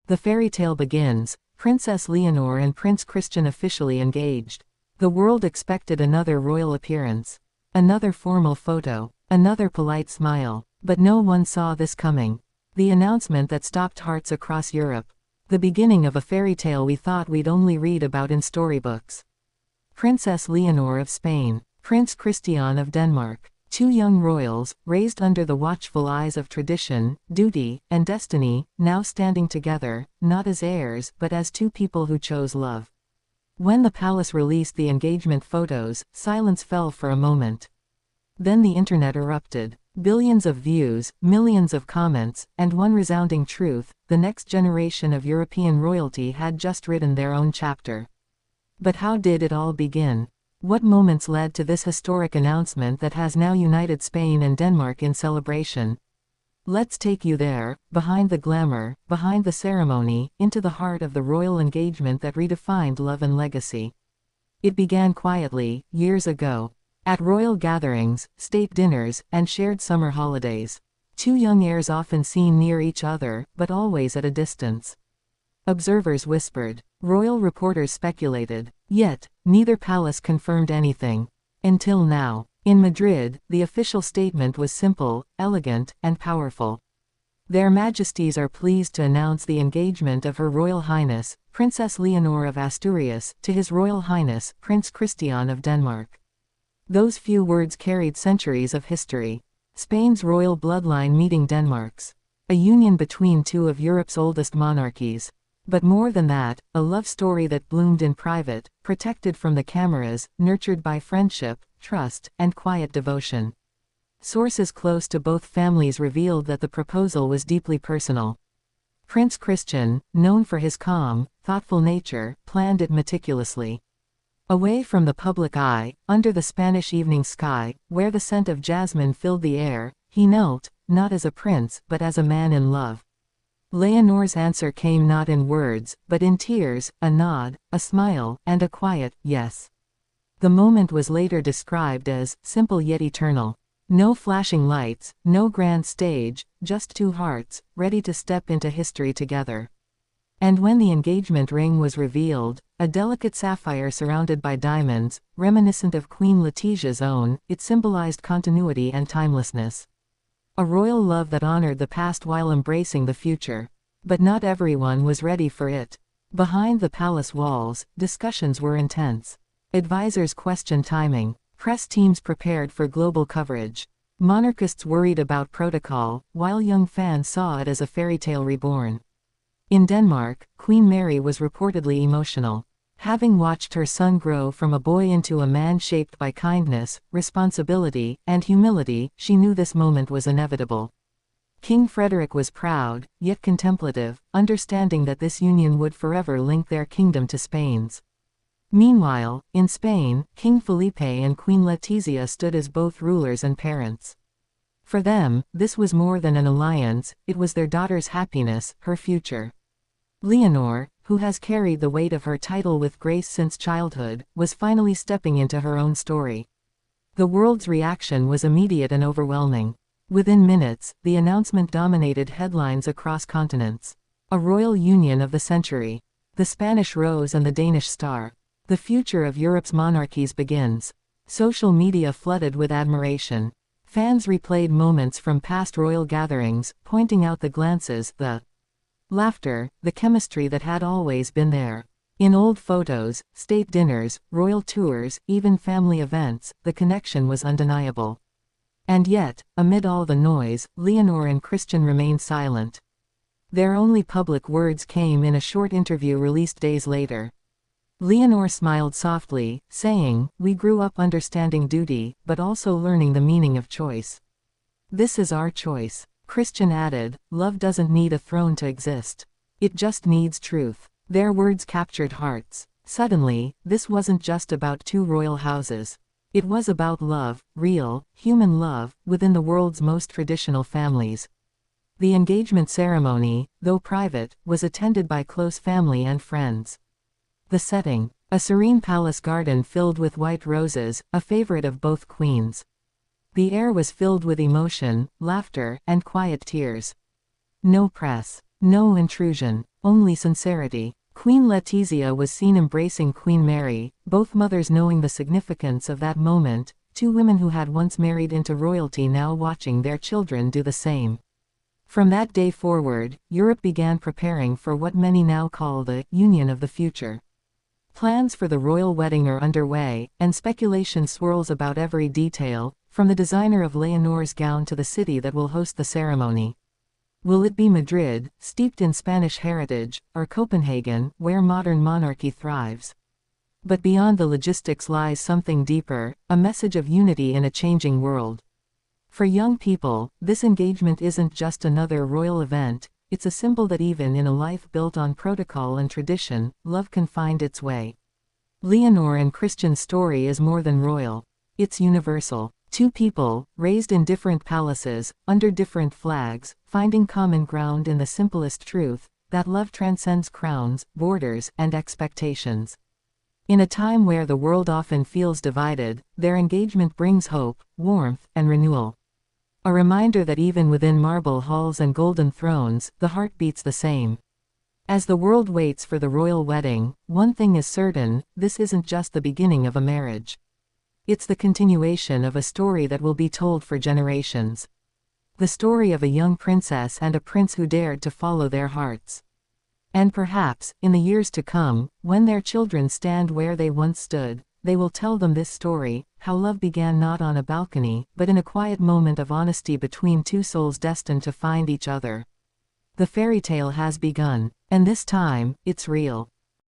The fairy tale begins, Princess Leonor and Prince Christian officially engaged. The world expected another royal appearance. Another formal photo. Another polite smile. But no one saw this coming. The announcement that stopped hearts across Europe. The beginning of a fairy tale we thought we'd only read about in storybooks. Princess Leonor of Spain, Prince Christian of Denmark. Two young royals, raised under the watchful eyes of tradition, duty, and destiny, now standing together, not as heirs but as two people who chose love. When the palace released the engagement photos, silence fell for a moment. Then the internet erupted. Billions of views, millions of comments, and one resounding truth: the next generation of European royalty had just written their own chapter. But how did it all begin? What moments led to this historic announcement that has now united Spain and Denmark in celebration? Let's take you there, behind the glamour, behind the ceremony, into the heart of the royal engagement that redefined love and legacy. It began quietly, years ago. At royal gatherings, state dinners, and shared summer holidays. Two young heirs often seen near each other, but always at a distance. Observers whispered. Royal reporters speculated. Yet, neither palace confirmed anything. Until now. In Madrid, the official statement was simple, elegant, and powerful. Their Majesties are pleased to announce the engagement of Her Royal Highness, Princess Leonor of Asturias, to His Royal Highness, Prince Christian of Denmark. Those few words carried centuries of history. Spain's royal bloodline meeting Denmark's. A union between two of Europe's oldest monarchies. But more than that, a love story that bloomed in private, protected from the cameras, nurtured by friendship, trust, and quiet devotion. Sources close to both families revealed that the proposal was deeply personal. Prince Christian, known for his calm, thoughtful nature, planned it meticulously. Away from the public eye, under the Spanish evening sky, where the scent of jasmine filled the air, he knelt, not as a prince, but as a man in love. Leonor's answer came not in words, but in tears, a nod, a smile, and a quiet yes. The moment was later described as simple yet eternal. No flashing lights, no grand stage, just two hearts, ready to step into history together. And when the engagement ring was revealed, a delicate sapphire surrounded by diamonds, reminiscent of Queen Letitia's own, it symbolized continuity and timelessness. A royal love that honored the past while embracing the future. But not everyone was ready for it. Behind the palace walls, discussions were intense. Advisors questioned timing. Press teams prepared for global coverage. Monarchists worried about protocol, while young fans saw it as a fairy tale reborn. In Denmark, Queen Mary was reportedly emotional. Having watched her son grow from a boy into a man shaped by kindness, responsibility, and humility, she knew this moment was inevitable. King Frederick was proud, yet contemplative, understanding that this union would forever link their kingdom to Spain's. Meanwhile, in Spain, King Felipe and Queen Letizia stood as both rulers and parents. For them, this was more than an alliance, it was their daughter's happiness, her future. Leonor, who has carried the weight of her title with grace since childhood, was finally stepping into her own story. The world's reaction was immediate and overwhelming. Within minutes, the announcement dominated headlines across continents. A royal union of the century. The Spanish rose and the Danish star. The future of Europe's monarchies begins. Social media flooded with admiration. Fans replayed moments from past royal gatherings, pointing out the glances, the laughter, the chemistry that had always been there. In old photos, state dinners, royal tours, even family events, the connection was undeniable. And yet, amid all the noise, Leonor and Christian remained silent. Their only public words came in a short interview released days later. Leonor smiled softly, saying, "We grew up understanding duty, but also learning the meaning of choice. This is our choice." Christian added, "Love doesn't need a throne to exist. It just needs truth." Their words captured hearts. Suddenly, this wasn't just about two royal houses. It was about love, real, human love, within the world's most traditional families. The engagement ceremony, though private, was attended by close family and friends. The setting: a serene palace garden filled with white roses, a favorite of both queens. The air was filled with emotion, laughter, and quiet tears. No press. No intrusion. only sincerity. Queen Letizia was seen embracing Queen Mary, both mothers knowing the significance of that moment, two women who had once married into royalty now watching their children do the same. From that day forward, Europe began preparing for what many now call the union of the future. Plans for the royal wedding are underway, and speculation swirls about every detail, from the designer of Leonor's gown to the city that will host the ceremony. Will it be Madrid, steeped in Spanish heritage, or Copenhagen, where modern monarchy thrives? But beyond the logistics lies something deeper, a message of unity in a changing world. For young people, this engagement isn't just another royal event, it's a symbol that even in a life built on protocol and tradition, love can find its way. Leonor and Christian's story is more than royal. It's universal. Two people, raised in different palaces, under different flags, finding common ground in the simplest truth, that love transcends crowns, borders, and expectations. In a time where the world often feels divided, their engagement brings hope, warmth, and renewal. A reminder that even within marble halls and golden thrones, the heart beats the same. As the world waits for the royal wedding, one thing is certain: this isn't just the beginning of a marriage. It's the continuation of a story that will be told for generations. The story of a young princess and a prince who dared to follow their hearts. And perhaps, in the years to come, when their children stand where they once stood, they will tell them this story, how love began not on a balcony, but in a quiet moment of honesty between two souls destined to find each other. The fairy tale has begun, and this time, it's real.